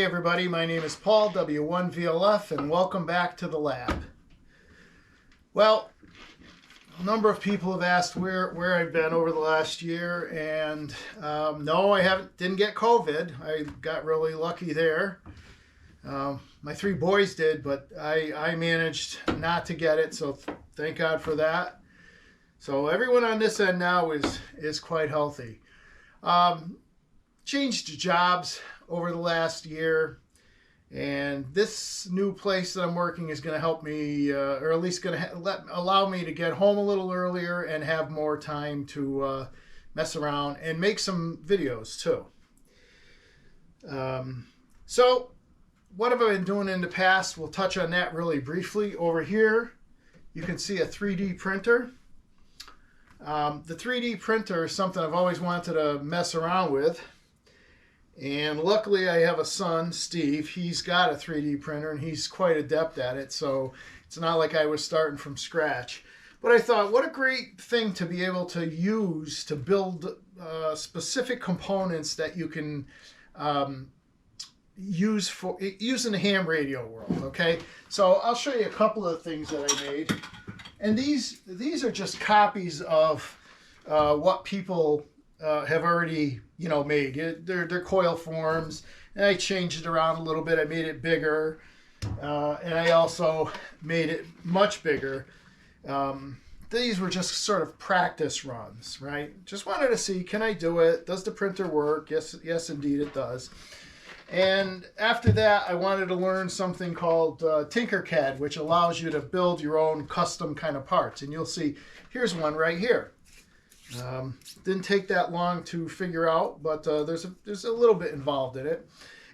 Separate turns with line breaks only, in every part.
everybody, my name is Paul, W1VLF, and welcome back to the lab. Well, a number of people have asked where I've been over the last year, and no, I didn't get COVID. I got really lucky there. My three boys did, but I managed not to get it, so thank God for that. So everyone on this end now is quite healthy. Changed jobs over the last year, and this new place that I'm working is going to help me, or at least going to allow me to get home a little earlier and have more time to mess around and make some videos too. So what have I been doing in the past? We'll touch on that really briefly. Over here you can see a 3D printer. The 3D printer is something I've always wanted to mess around with. And luckily I have a son, Steve. He's got a 3D printer and he's quite adept at it. So it's not like I was starting from scratch. But I thought, what a great thing to be able to use to build specific components that you can use in the ham radio world. Okay, so I'll show you a couple of things that I made. And these are just copies of what people have already made. They're coil forms, and I changed it around a little bit. I made it bigger, and I also made it much bigger. These were just sort of practice runs, right? Just wanted to see, can I do it? Does the printer work? Yes, indeed it does. And after that, I wanted to learn something called Tinkercad, which allows you to build your own custom kind of parts. And you'll see, here's one right here. Didn't take that long to figure out, but there's a little bit involved in it.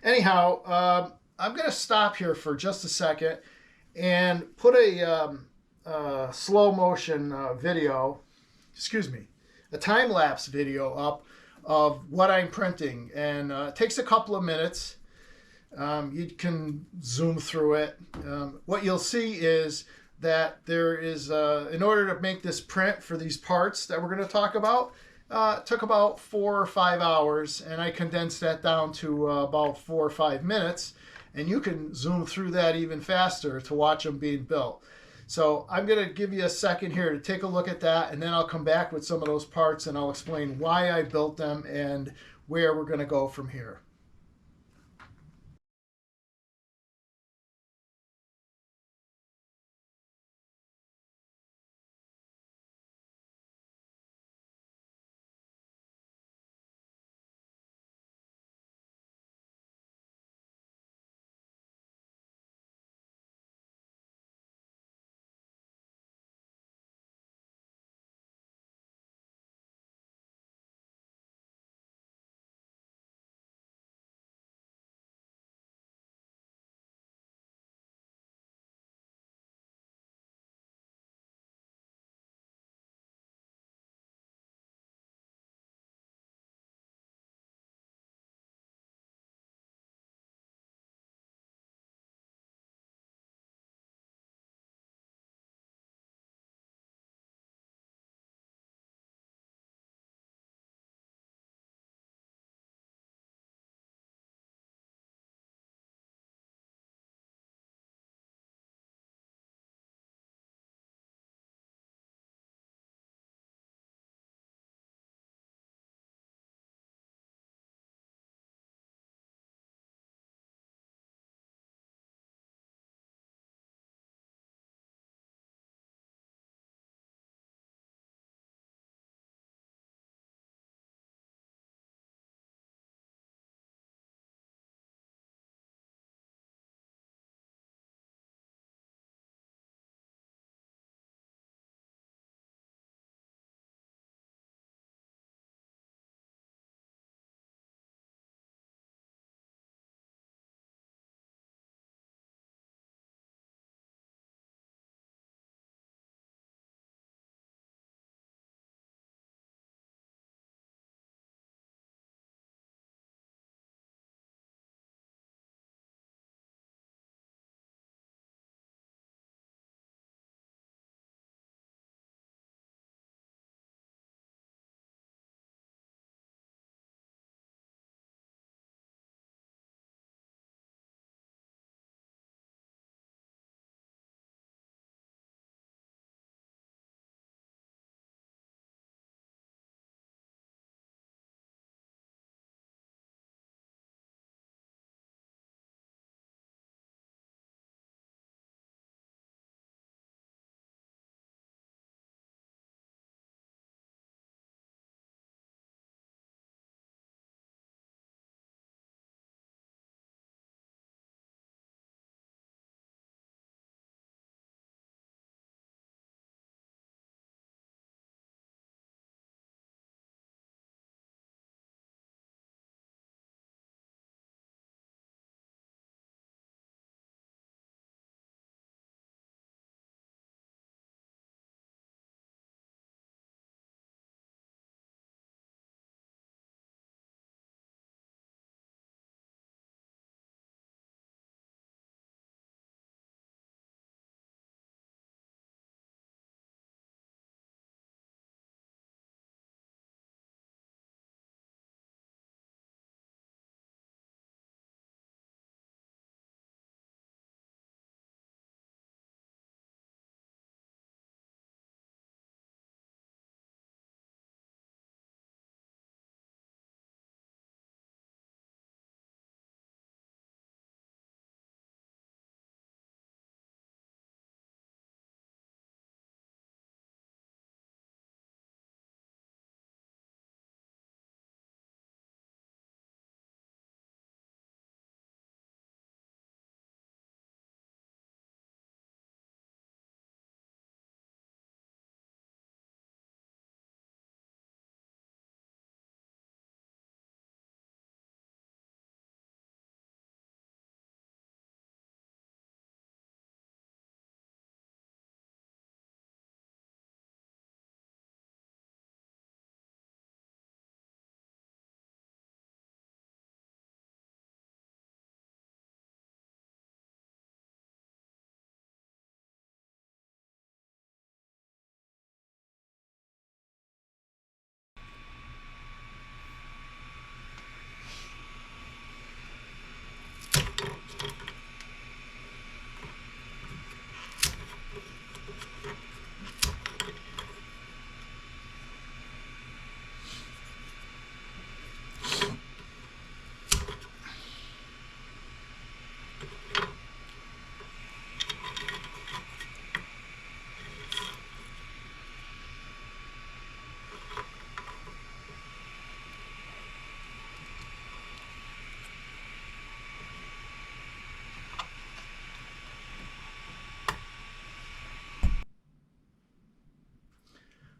Anyhow, I'm going to stop here for just a second and put a slow motion video, a time-lapse video up of what I'm printing, and it takes a couple of minutes. You can zoom through it. What you'll see is that there is, in order to make this print for these parts that we're going to talk about, it took about 4 or 5 hours, and I condensed that down to about 4 or 5 minutes, and you can zoom through that even faster to watch them being built. So I'm going to give you a second here to take a look at that, and then I'll come back with some of those parts and I'll explain why I built them and where we're going to go from here.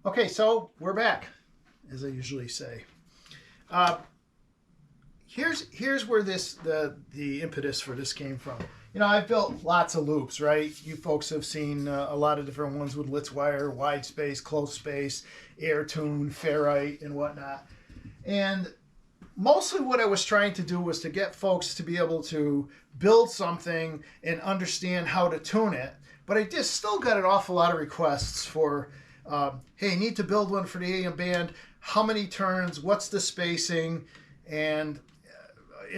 Okay, so we're back, as I usually say. Here's where the impetus for this came from. You know, I've built lots of loops, right? You folks have seen a lot of different ones with Litz wire, wide space, close space, air tune, ferrite, and whatnot. And mostly what I was trying to do was to get folks to be able to build something and understand how to tune it. But I just still got an awful lot of requests for, hey, I need to build one for the AM band. How many turns? What's the spacing? And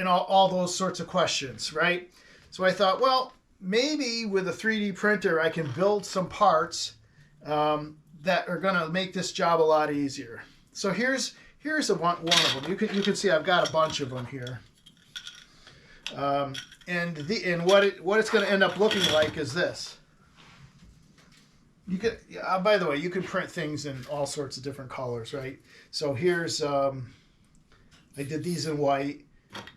all those sorts of questions, right? So I thought, well, maybe with a 3D printer, I can build some parts that are going to make this job a lot easier. So here's one of them. You can see I've got a bunch of them here. And what it's going to end up looking like is this. You could, by the way, you can print things in all sorts of different colors, right? So here's, I did these in white,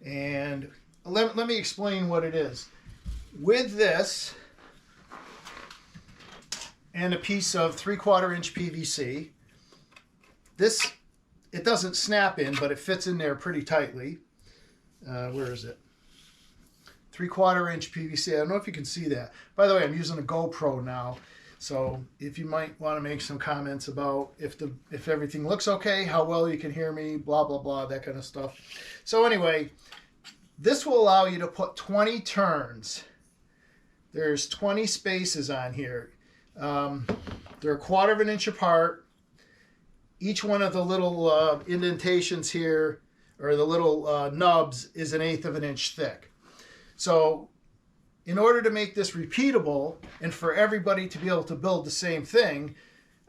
and let me explain what it is. With this and a piece of 3/4 inch PVC, it doesn't snap in, but it fits in there pretty tightly. Where is it? 3/4 inch PVC. I don't know if you can see that. By the way, I'm using a GoPro now. So if you might want to make some comments about if everything looks okay, how well you can hear me, blah, blah, blah, that kind of stuff. So anyway, this will allow you to put 20 turns. There's 20 spaces on here. They're 1/4 inch apart. Each one of the little indentations here, or the little nubs, is 1/8 inch thick. So in order to make this repeatable and for everybody to be able to build the same thing,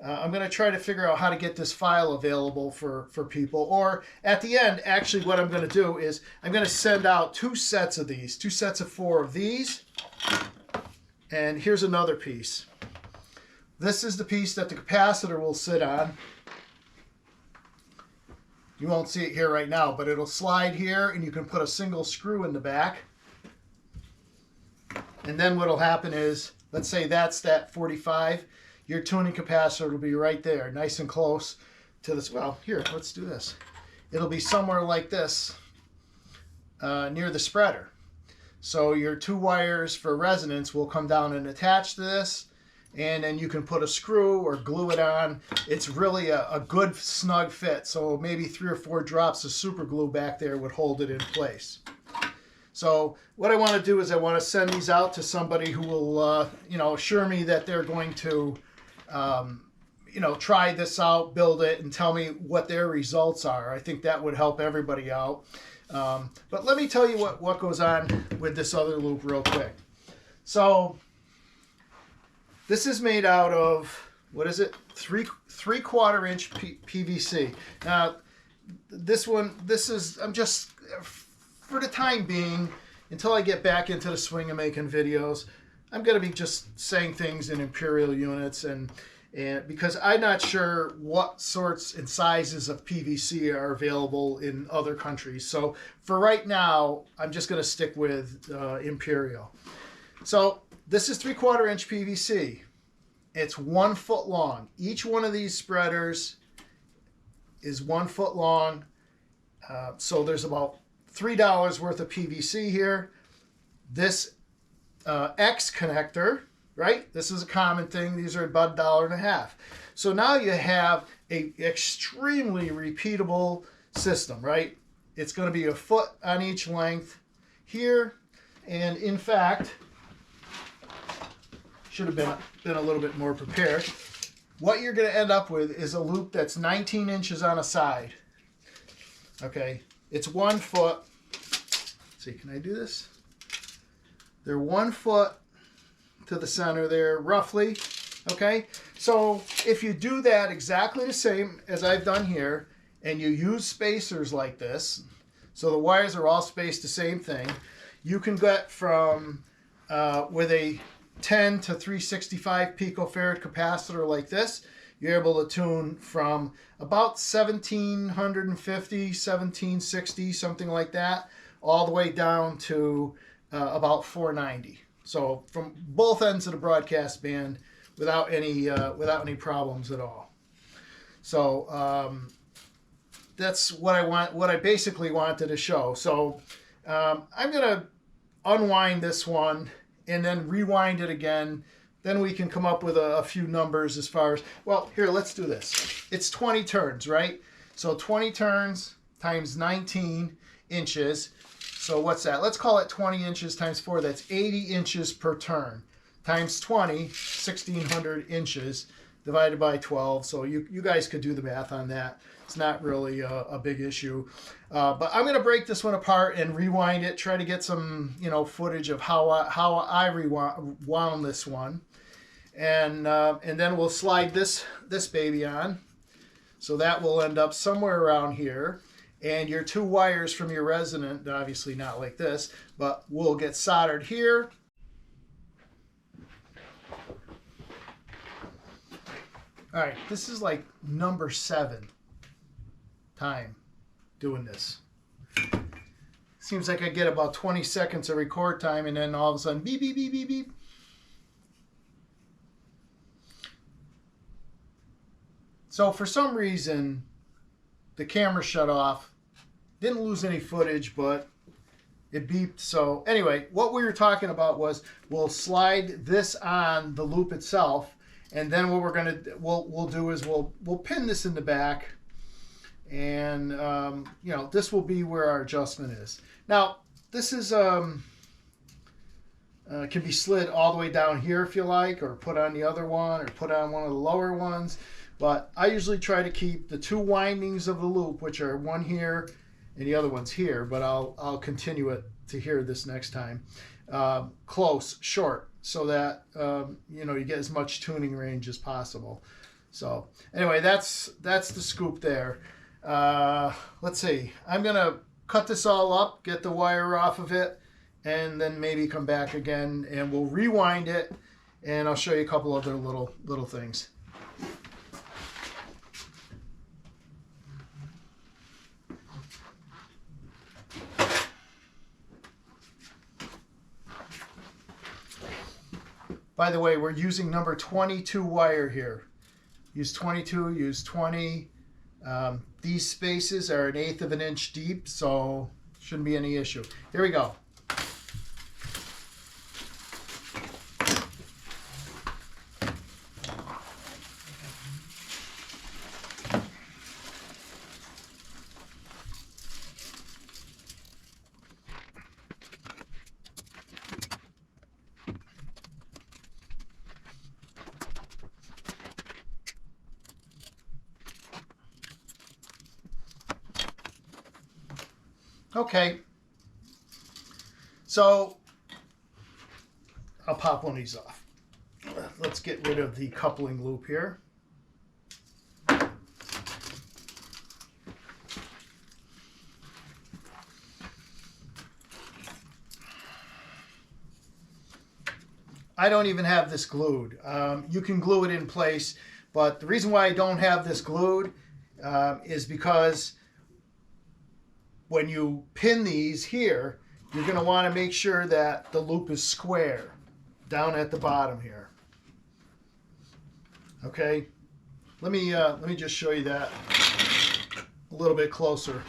I'm going to try to figure out how to get this file available for people. Or at the end, actually what I'm going to do is I'm going to send out 2 sets of these, 2 sets of 4 of these. And here's another piece. This is the piece that the capacitor will sit on. You won't see it here right now, but it'll slide here and you can put a single screw in the back. And then what'll happen is, let's say that's that 45, your tuning capacitor will be right there, nice and close to this. Well, here, let's do this. It'll be somewhere like this, near the spreader. So your 2 wires for resonance will come down and attach to this, and then you can put a screw or glue it on. It's really a good snug fit. So maybe 3 or 4 drops of super glue back there would hold it in place. So what I want to do is I want to send these out to somebody who will, assure me that they're going to, try this out, build it, and tell me what their results are. I think that would help everybody out. But let me tell you what goes on with this other loop real quick. So this is made out of, what is it? 3/4 inch PVC. Now, I'm just, for the time being, until I get back into the swing of making videos, I'm going to be just saying things in imperial units, and because I'm not sure what sorts and sizes of PVC are available in other countries. So for right now, I'm just going to stick with imperial. So this is 3/4 inch PVC. It's 1 foot long. Each one of these spreaders is 1 foot long. So there's about $3 worth of PVC here. This X connector, right? This is a common thing. These are about $1.50. So now you have a extremely repeatable system, right? It's going to be 1 foot on each length here. And in fact, should have been a little bit more prepared. What you're going to end up with is a loop that's 19 inches on a side. Okay, it's 1 foot. Let's see, can I do this? They're 1 foot to the center there, roughly. Okay, so if you do that exactly the same as I've done here, and you use spacers like this, so the wires are all spaced the same thing, you can get from, with a 10 to 365 picofarad capacitor like this, you're able to tune from about 1750, 1760, something like that, all the way down to about 490. So from both ends of the broadcast band without any problems at all. So that's what I basically wanted to show. So I'm going to unwind this one and then rewind it again. Then we can come up with a few numbers as far as, well, here, let's do this. It's 20 turns, right? So 20 turns times 19 inches. So what's that? Let's call it 20 inches times 4. That's 80 inches per turn. Times 20, 1,600 inches divided by 12. So you guys could do the math on that. It's not really a big issue. But I'm going to break this one apart and rewind it, try to get some footage of how I rewound this one. And then we'll slide this baby on. So that will end up somewhere around here. And your 2 wires from your resonant, obviously not like this, but will get soldered here. All right, this is like number 7 time doing this. Seems like I get about 20 seconds of record time, and then all of a sudden, beep, beep, beep, beep, beep. So for some reason, the camera shut off. Didn't lose any footage, but it beeped. So anyway, what we were talking about was we'll slide this on the loop itself, and then what we'll do is we'll pin this in the back, and this will be where our adjustment is. Now this is can be slid all the way down here if you like, or put on the other one, or put on one of the lower ones. But I usually try to keep the 2 windings of the loop, which are one here and the other one's here, but I'll continue it to here this next time, close, short, so that you get as much tuning range as possible. So anyway, that's the scoop there. Let's see. I'm gonna cut this all up, get the wire off of it, and then maybe come back again and we'll rewind it, and I'll show you a couple other little things. By the way, we're using number 22 wire here. Use 22, use 20. These spaces are 1/8 of an inch deep, so shouldn't be any issue. Here we go. Okay, so I'll pop one of these off. Let's get rid of the coupling loop here. I don't even have this glued. You can glue it in place, but the reason why I don't have this glued is because when you pin these here, you're going to want to make sure that the loop is square down at the bottom here. Okay, let me just show you that a little bit closer.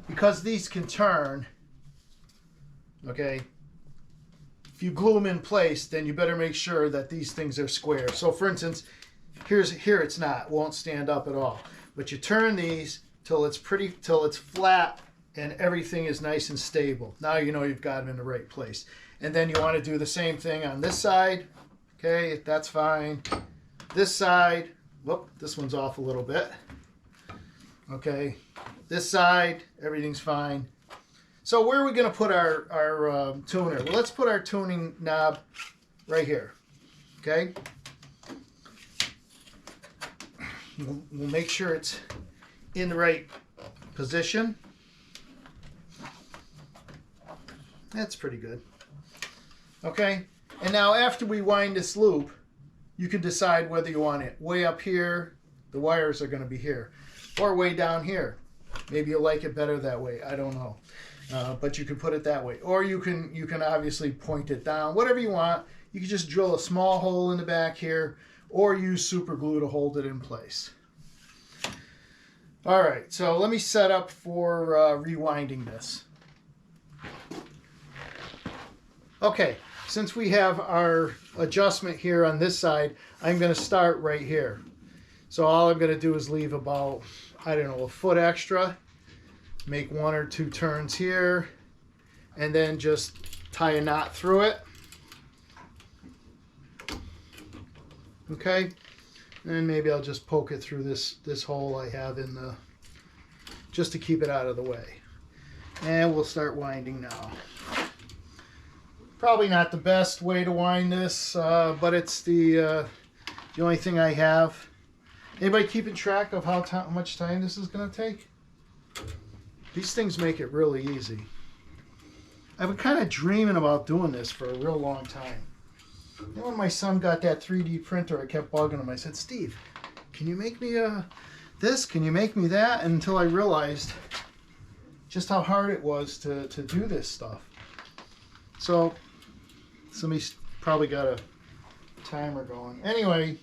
Because these can turn, okay, if you glue them in place, then you better make sure that these things are square. So for instance, here it's not, won't stand up at all. But you turn these till it's flat and everything is nice and stable. Now you know you've got them in the right place. And then you want to do the same thing on this side. Okay, that's fine. This side, whoop, this one's off a little bit. Okay, this side, everything's fine. So where are we going to put our tuner? Well, let's put our tuning knob right here, okay? We'll make sure it's in the right position. That's pretty good. Okay, and now after we wind this loop, you can decide whether you want it way up here, the wires are going to be here, or way down here. Maybe you'll like it better that way, I don't know. but you can put it that way, or you can obviously point it down, whatever you want. You can just drill a small hole in the back here, or use super glue to hold it in place. All right, so let me set up for rewinding this. Okay, since we have our adjustment here on this side, I'm going to start right here. So all I'm going to do is leave about, I don't know, a foot extra, make 1 or 2 turns here, and then just tie a knot through it. Okay, and maybe I'll just poke it through this hole I have in the, just to keep it out of the way. And we'll start winding now. Probably not the best way to wind this, but it's the only thing I have. Anybody keeping track of how much time this is going to take? These things make it really easy. I've been kind of dreaming about doing this for a real long time. And when my son got that 3D printer, I kept bugging him. I said, Steve, can you make me this? Can you make me that? And until I realized just how hard it was to do this stuff. So somebody's probably got a timer going. Anyway,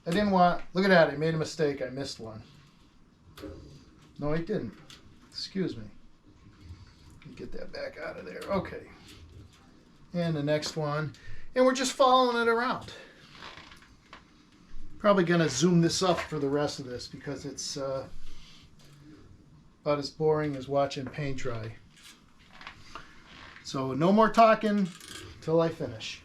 I didn't want, look at that, I made a mistake. I missed one. No, I didn't. Excuse me. Let me get that back out of there. Okay. And the next one. And we're just following it around. Probably going to zoom this up for the rest of this because it's about as boring as watching paint dry. So no more talking till I finish.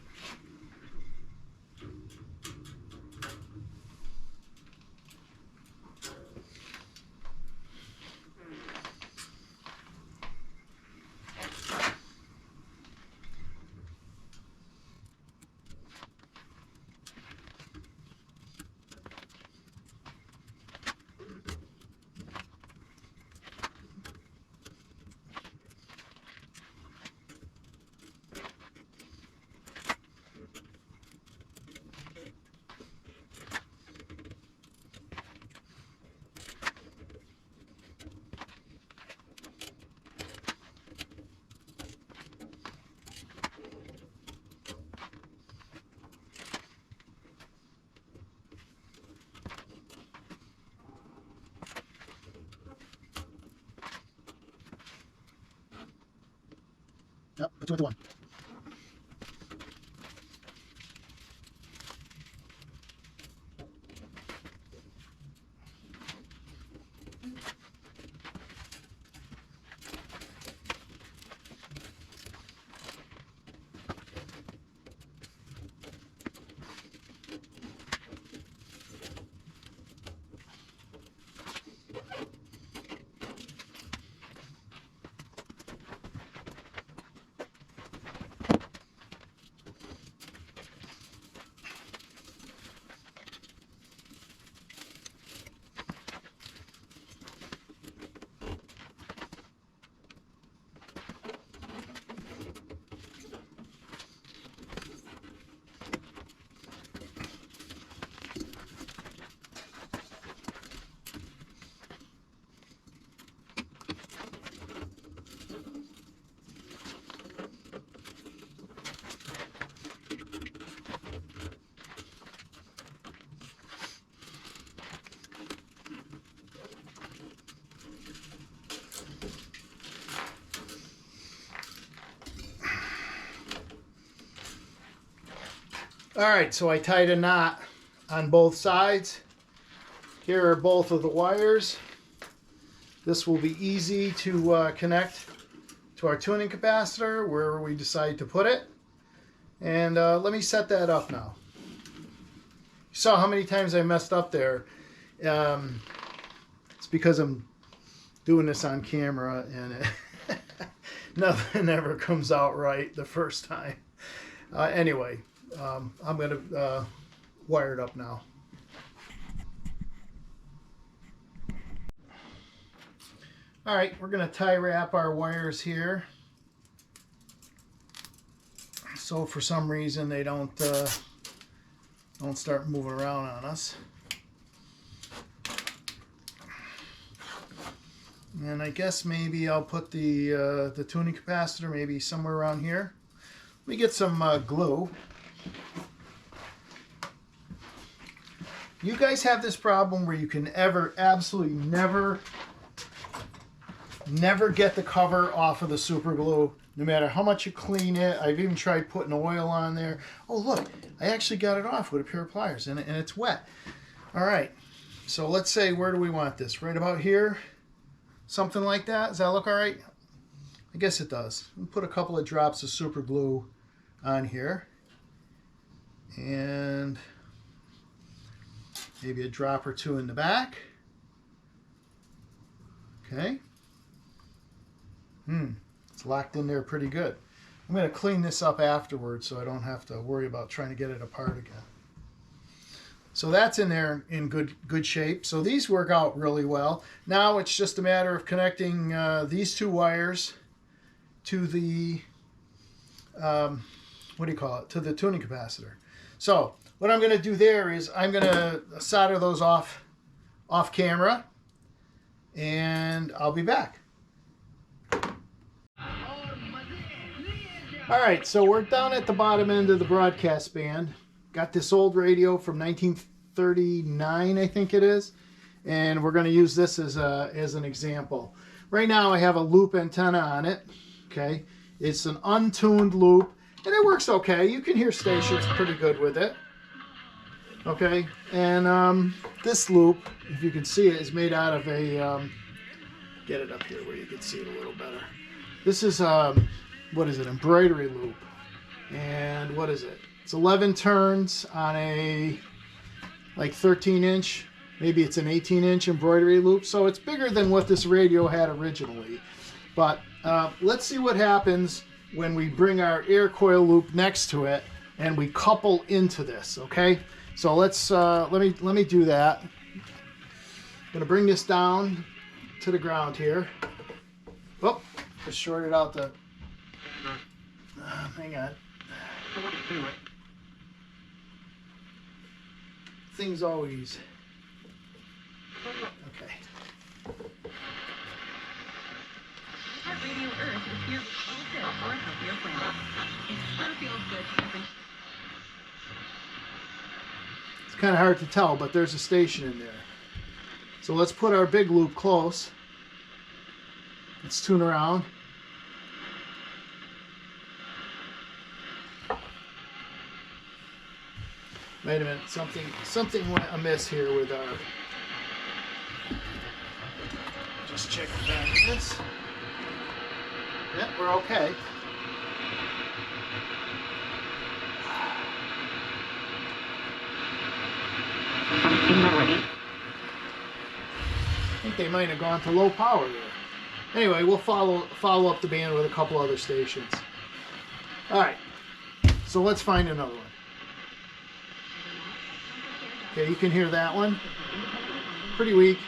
Yep, put 2 into 1. All right, so I tied a knot on both sides. Here are both of the wires. This will be easy to connect to our tuning capacitor wherever we decide to put it. And let me set that up now. You saw how many times I messed up there. It's because I'm doing this on camera and nothing ever comes out right the first time. Anyway, I'm going to wire it up now. All right, we're going to tie wrap our wires here. So for some reason they don't start moving around on us. And I guess maybe I'll put the tuning capacitor maybe somewhere around here. Let me get some glue. You guys have this problem where you can absolutely never get the cover off of the super glue, no matter how much you clean it. I've even tried putting oil on there. Oh look, I actually got it off with a pair of pliers, and it's wet. All right, so let's say, where do we want this? Right about here? Something like that? Does that look all right? I guess it does. We'll put a couple of drops of super glue on here. And maybe a drop or two in the back. Okay. It's locked in there pretty good. I'm going to clean this up afterwards so I don't have to worry about trying to get it apart again. So that's in there in good shape. So these work out really well. Now it's just a matter of connecting these two wires to the to the tuning capacitor. So what I'm going to do there is I'm going to solder those off camera, and I'll be back. All right, so we're down at the bottom end of the broadcast band. Got this old radio from 1939, I think it is, and we're going to use this as an example. Right now I have a loop antenna on it. Okay, it's an untuned loop, and it works okay. You can hear stations pretty good with it. Okay, and this loop, if you can see it, is made out of a, get it up here where you can see it a little better. This is, what is it, embroidery loop. And what is it? It's 11 turns on a, like 13-inch, maybe it's an 18-inch embroidery loop. So it's bigger than what this radio had originally. But let's see what happens when we bring our air coil loop next to it and we couple into this, okay? So let's let me do that. I'm gonna bring this down to the ground here. Oh, just shorted out the. Hang on. Things always. Okay.
Radio Earth is here with all tips for a healthier planet. It sure feels good.
It's kind of hard to tell, but there's a station in there. So let's put our big loop close. Let's tune around. Wait a minute, something went amiss here with our. Just check the back of this. Yeah, we're okay. I think they might have gone to low power there. Anyway, we'll follow up the band with a couple other stations. All right, so let's find another one. Okay, you can hear that one. Pretty weak.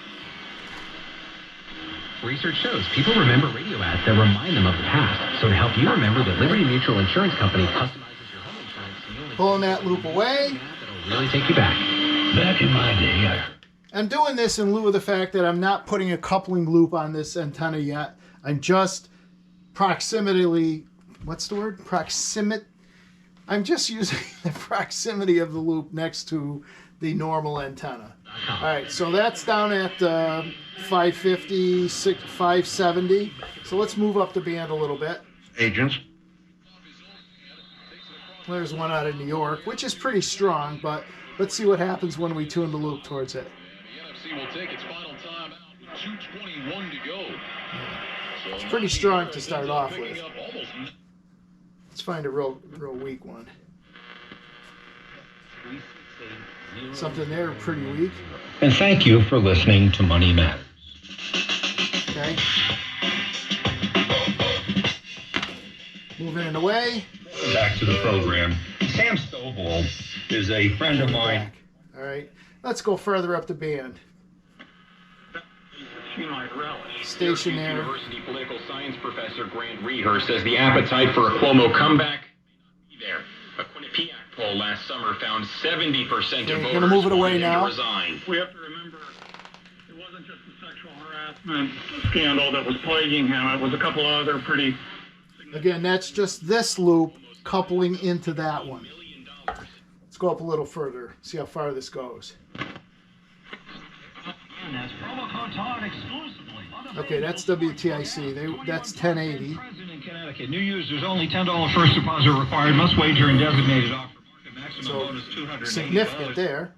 Research shows people remember radio ads that remind them of the past. So to help you remember, the Liberty Mutual Insurance Company customizes your home insurance.
Pulling that loop away.
That'll really take you back. Back in my day,
I'm doing this in lieu of the fact that I'm not putting a coupling loop on this antenna yet. I'm just proximately, what's the word? I'm just using the proximity of the loop next to the normal antenna. All right, so that's down at 550, 570. So let's move up the band a little bit.
Agents.
There's one out of New York, which is pretty strong, but let's see what happens when we tune the loop towards it.
The NFC will take its final time out. 2:21 to go.
Yeah. It's pretty strong to start off with. Let's find a real weak one. Something there pretty weak.
And thank you for listening to Money Matters.
Okay. Moving it away.
Back to the program. Sam Stovall is a friend of mine.
All right. Let's go further up the band. Station there.
University political science professor Grant Reher says the appetite for a Cuomo comeback may be there. A Quinnipiac poll last summer found 70% of voters
move it away
wanted him
now.
to resign.
We have to remember it wasn't just the sexual harassment. harassment scandal that was plaguing him. It was a couple of other pretty...
Again, that's just this loop coupling into that one. Let's go up a little further, see how far this goes. Okay, that's WTIC. That's 1080.
In Connecticut, new users only $10 first deposit required. Must wager in designated offer market. Maximum
So
bonus $280.
significant there.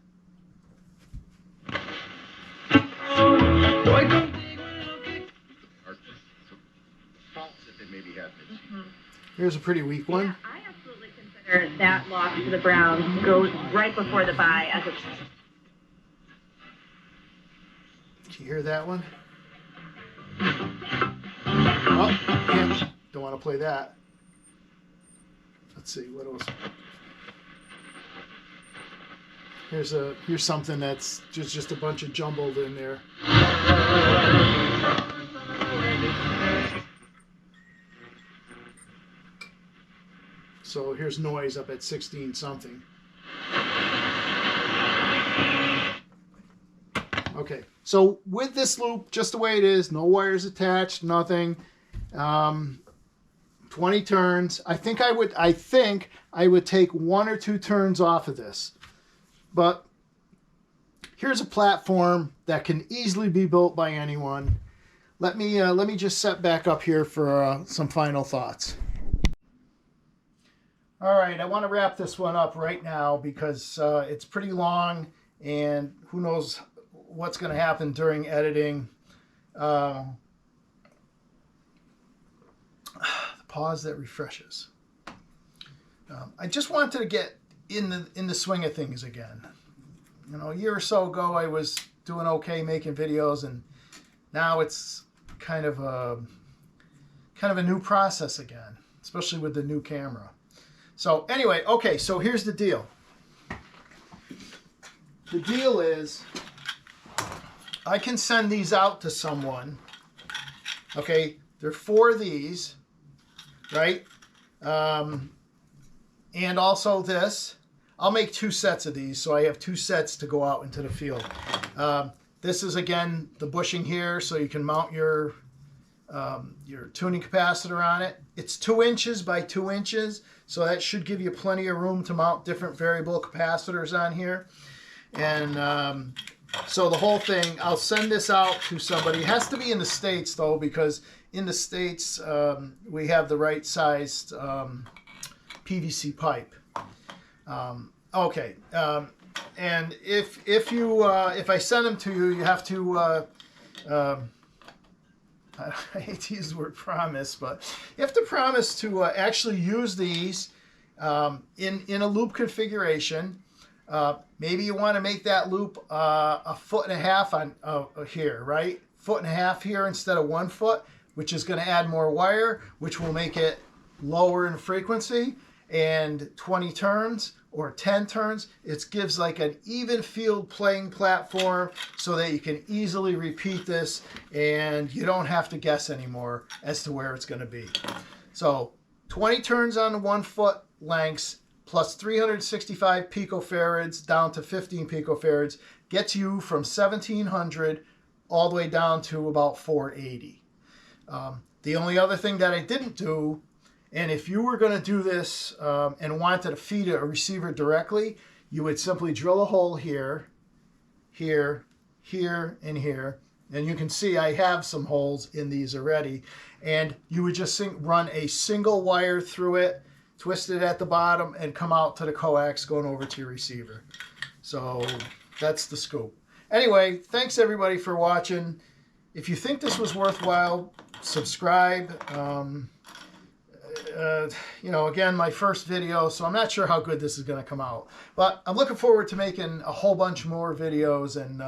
Here's a pretty weak one.
Yeah, I absolutely consider that loss to the Browns goes right before the bye as a...
Did you hear that one? Oh, can't. Don't want to play that. Let's see, what else? Here's something that's just a bunch of jumbled in there. So here's noise up at 16 something. Okay, so with this loop, just the way it is, no wires attached, nothing. 20 turns. I think I would take 1 or 2 turns off of this. But here's a platform that can easily be built by anyone. Let me just set back up here for some final thoughts. All right, I want to wrap this one up right now because it's pretty long and who knows what's going to happen during editing. The pause that refreshes. I just wanted to get in the swing of things again. You know, a year or so ago I was doing okay making videos, and now it's kind of a new process again, especially with the new camera. So anyway, okay, so here's the deal. The deal is I can send these out to someone. Okay, there are 4 of these, right? And also this. I'll make 2 sets of these, so I have 2 sets to go out into the field. This is, again, the bushing here, so you can mount your tuning capacitor on it. It's 2 inches by 2 inches, so that should give you plenty of room to mount different variable capacitors on here. And so the whole thing, I'll send this out to somebody. It has to be in the States, though, because in the States we have the right sized PVC pipe. And if I send them to you, you have to I hate to use the word promise, but you have to promise to actually use these in a loop configuration. Maybe you want to make that loop 1.5 foot on here, right? 1.5 foot here instead of 1 foot, which is going to add more wire, which will make it lower in frequency. And 20 turns or 10 turns, it gives like an even field playing platform so that you can easily repeat this and you don't have to guess anymore as to where it's going to be. So 20 turns on the 1 foot lengths plus 365 picofarads down to 15 picofarads gets you from 1700 all the way down to about 480. The only other thing that I didn't do, and if you were going to do this and wanted to feed a receiver directly, you would simply drill a hole here, here, here, and here. And you can see I have some holes in these already. And you would just run a single wire through it, twist it at the bottom, and come out to the coax going over to your receiver. So that's the scoop. Anyway, thanks everybody for watching. If you think this was worthwhile, subscribe. You know, again, my first video, so I'm not sure how good this is going to come out. But I'm looking forward to making a whole bunch more videos and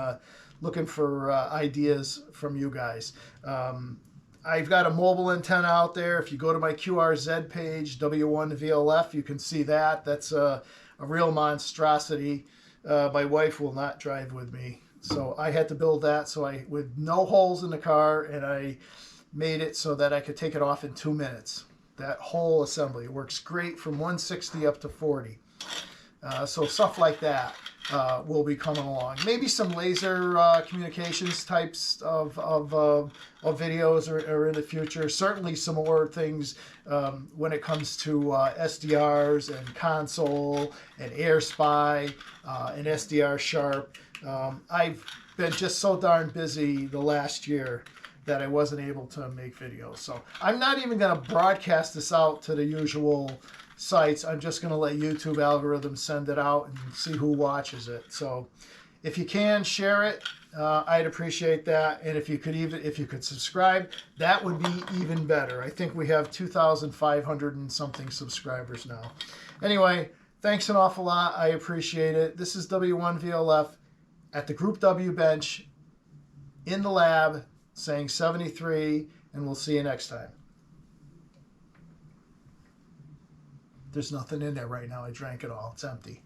looking for ideas from you guys. I've got a mobile antenna out there. If you go to my QRZ page, W1VLF, you can see that. That's a real monstrosity. My wife will not drive with me. So I had to build that with no holes in the car, and I made it so that I could take it off in 2 minutes. That whole assembly works great from 160 up to 40. So stuff like that will be coming along. Maybe some laser communications types of videos are in the future. Certainly some more things when it comes to SDRs and console and AirSpy and SDR Sharp. I've been just so darn busy the last year that I wasn't able to make videos. So I'm not even going to broadcast this out to the usual sites. I'm just going to let YouTube algorithms send it out and see who watches it. So if you can share it, I'd appreciate that. And if you could subscribe, that would be even better. I think we have 2,500 and something subscribers now. Anyway, thanks an awful lot. I appreciate it. This is W1VLF at the Group W bench in the lab saying 73, and we'll see you next time. There's nothing in there right now. I drank it all. It's empty.